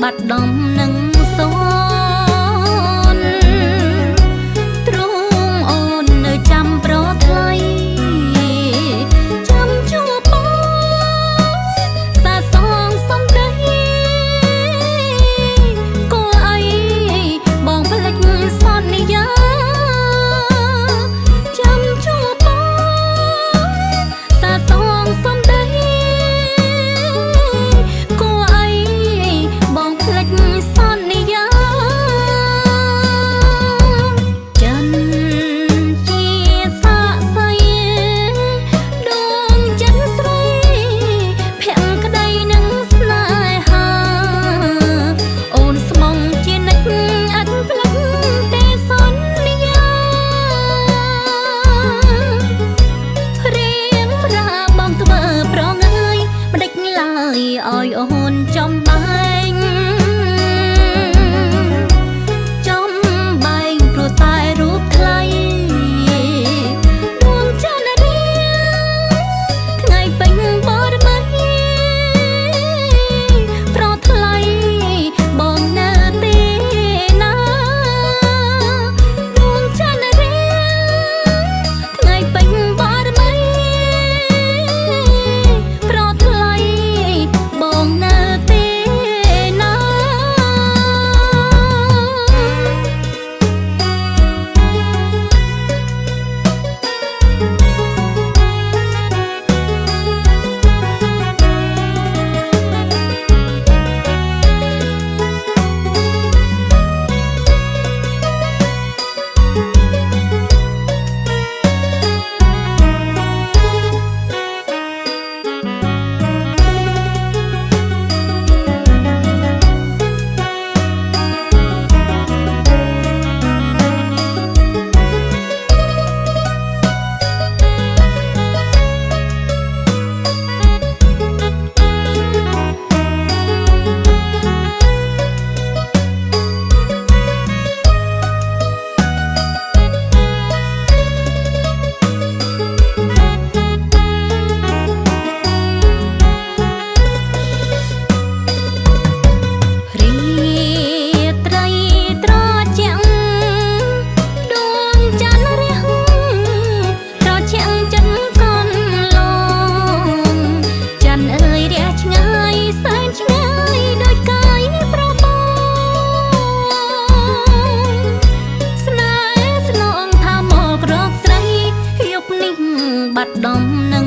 បាត់ដំនឹងសនទ្រង់អូននៅចាំប្រថ្លៃចាំជួបបងសាសងសំដីគួរអីបងផ្លេចសន្យាចាំជួបបងសាសងសំដីគួរអីបងផ្លេចសន្យាចិនជាសាក់សៃដួងចិនស្រីភក្តីនឹងស្នេហាអូនស្មងជានិច្ចអត់ផ្លេចទេសន្យារៀងរាបងធ្វើប្រងើយមិនដេចឡើយឲ្យអូនចំបែងចំបែងព្រោះតែរូបថ្លៃដួងច័ន្ទរាថ្ងៃពេញបរមីប្រថ្លៃបងនៅទីណាដួងច័ន្ទរាថ្ងៃពេញបរមីប្រថ្លៃបងនៅទីណា បាត់ដំនឹង